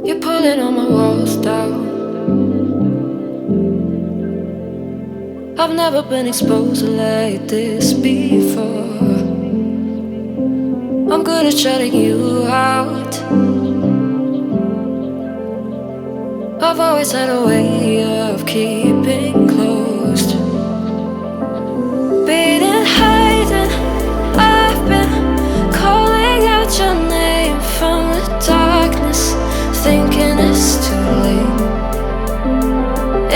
You're pulling all my walls down. I've never been exposed like this before. I'm good at shutting you out. I've always had a way of keeping closed. Beating, hiding, I've been calling out your name from the darkness, thinking it's too late.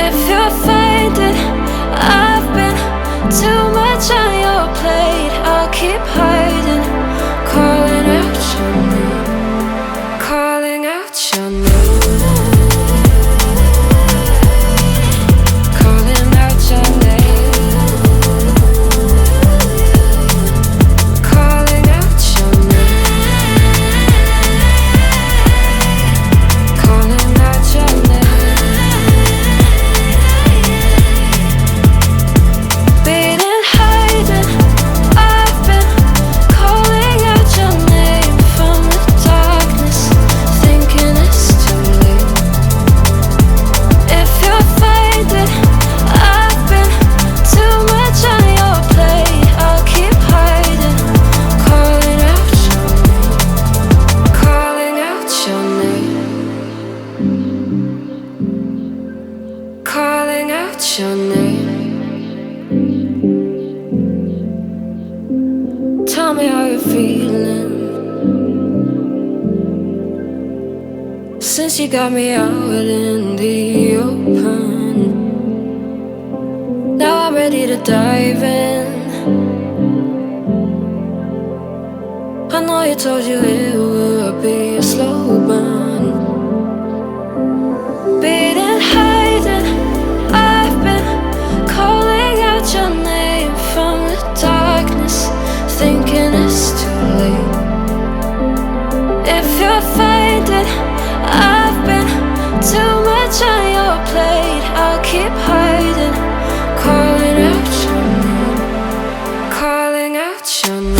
If you're finding I've been too much on your plate, I'll keep hiding, calling out your name, calling out your name. Tell me how you're feeling since you got me out in the open. Now I'm ready to dive in. I know you told you it would be a slow burn. Beating, hiding, I've been calling out your name from the darkness, thinking it's too late. If you're finding I've been too much on your plate, I'll keep hiding, calling out your name, calling out your name.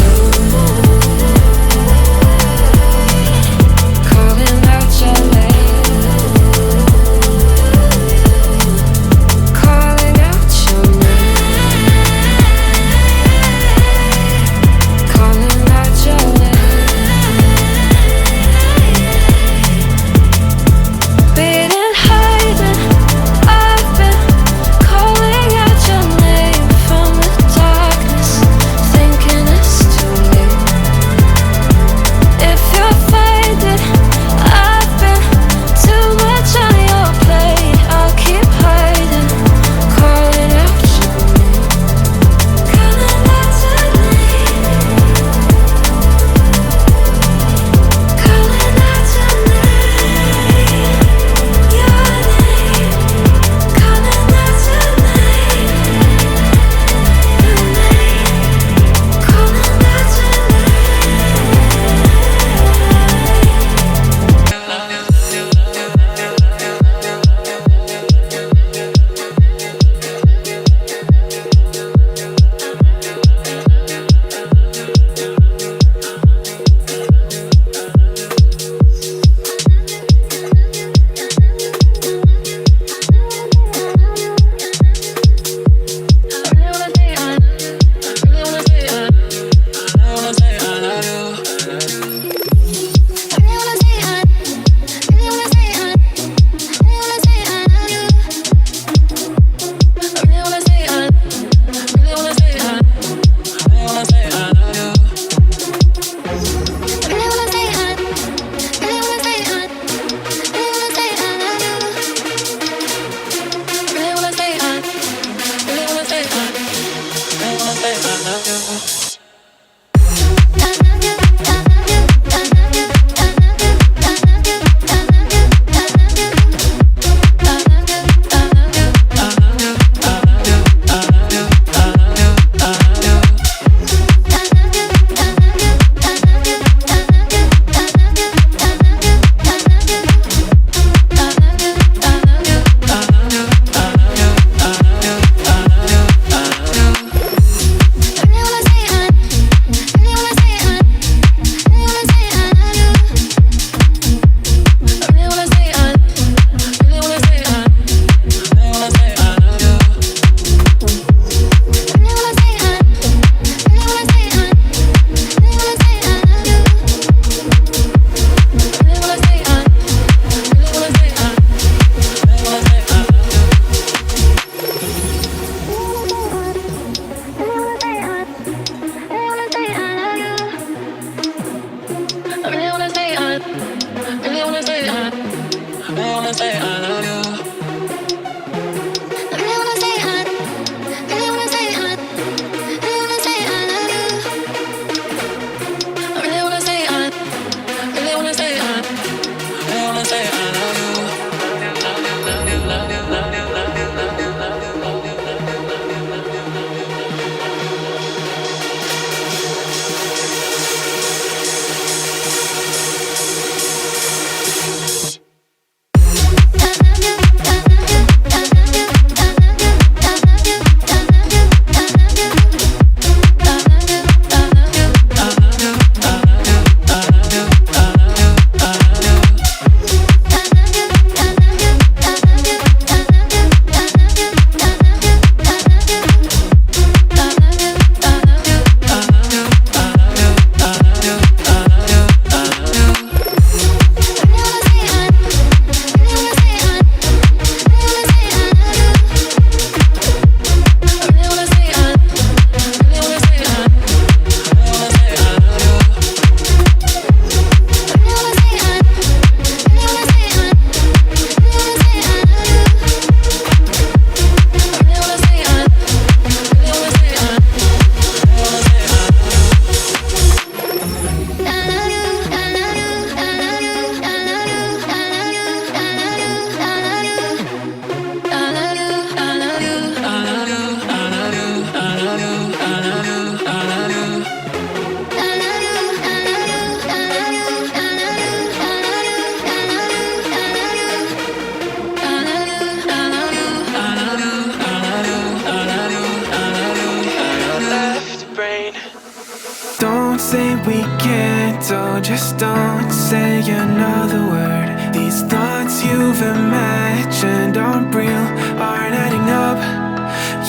Don't say we can't, oh, just don't say another word. These thoughts you've imagined aren't real, aren't adding up.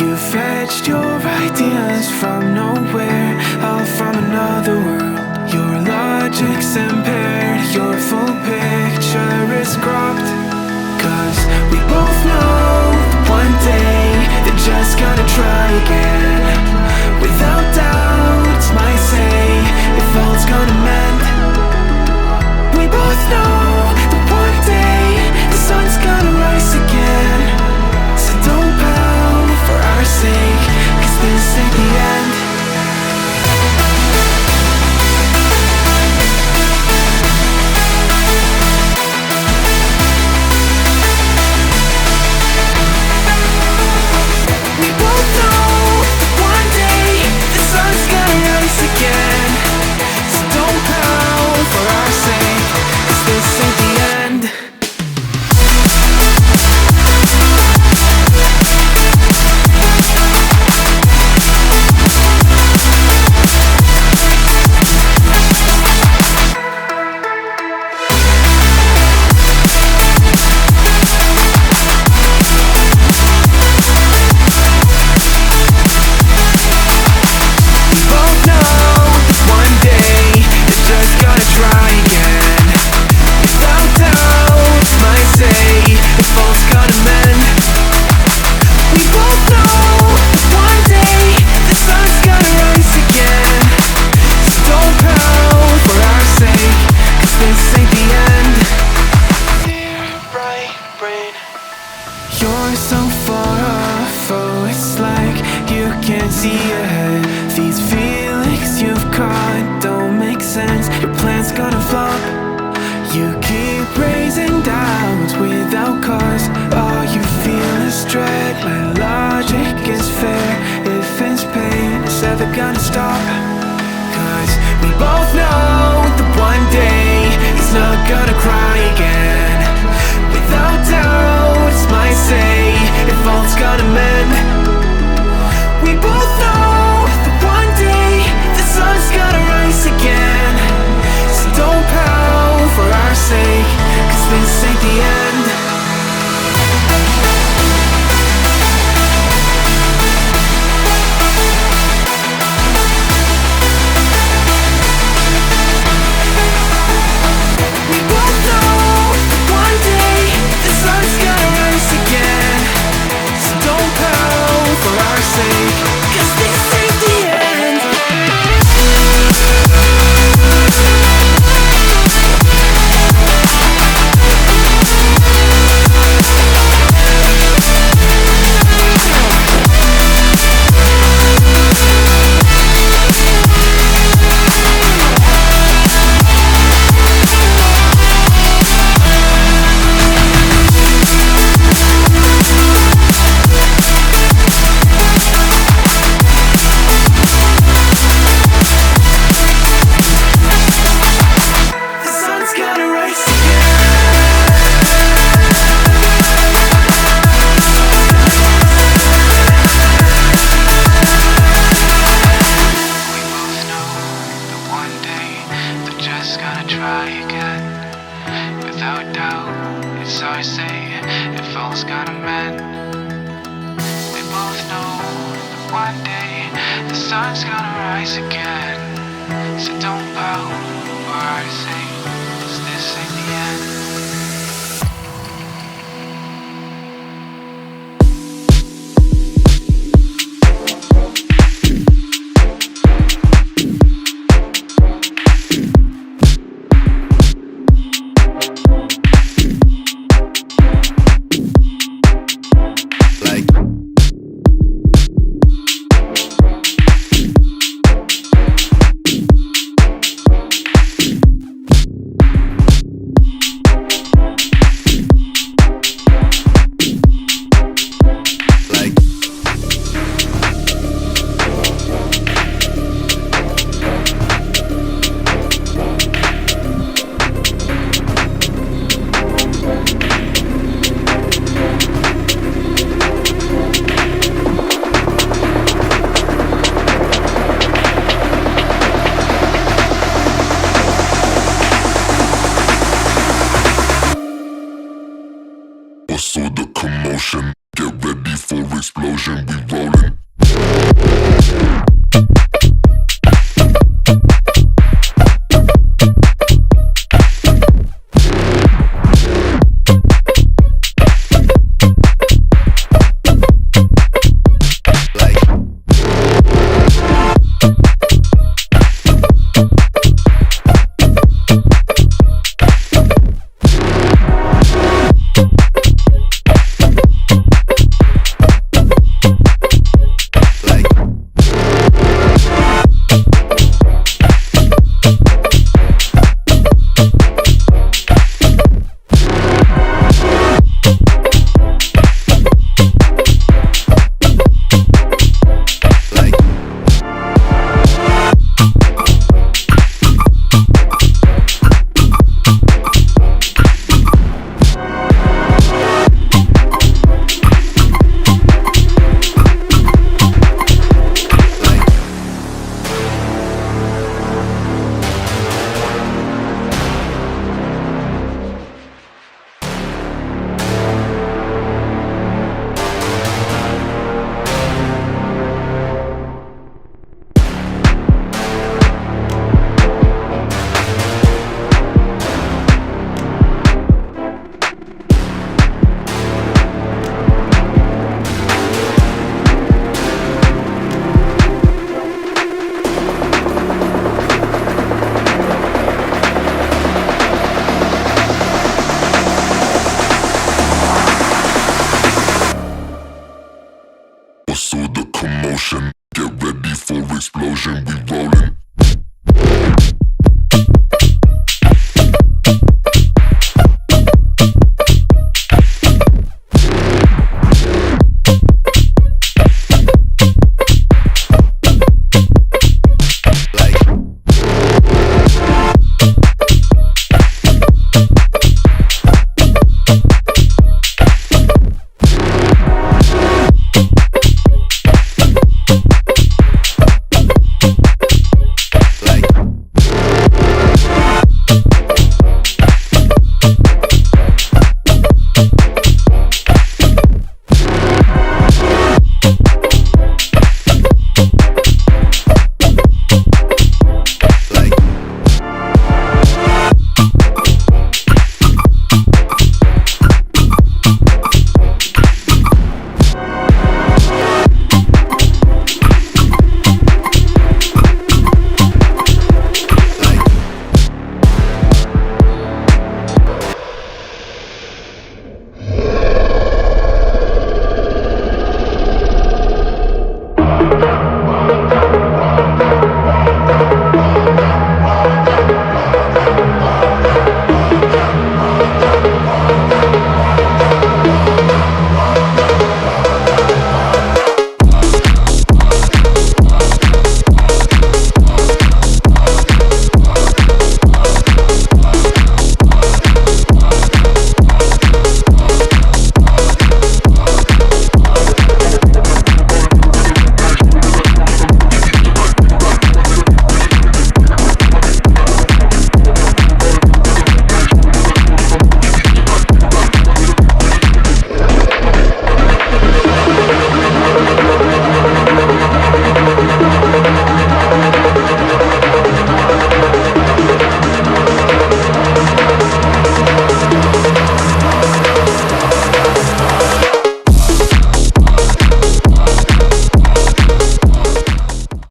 You fetched your ideas from nowhere, all from another world. Your logic's impaired, your full picture is cropped. Cause we both know that one day they're just gonna try again. Without doubt, it's my say if all's gonna mend. We both know that one day the sun's gonna rise again. So don't pout for our sake, cause this ain't the end. You're so far off, oh, it's like you can't see ahead. These feelings you've caught don't make sense, your plan's gonna flop. You keep raising doubts without cause, all you feel is dread. My logic is fair, if it's pain, it's ever gonna stop. Cause we both know that one day he's not gonna cry again. Without doubt, it's my say if all's gonna mend. We both know that one day the sun's gonna rise again. So don't pout for our sake, cause this ain't the end. We both know without doubt. It's always say if all's gonna mend. We both know that one day the sun's gonna rise again. So don't pout or hard to say, 'cause this ain't the end. So the commotion, get ready for explosion, we rollin'.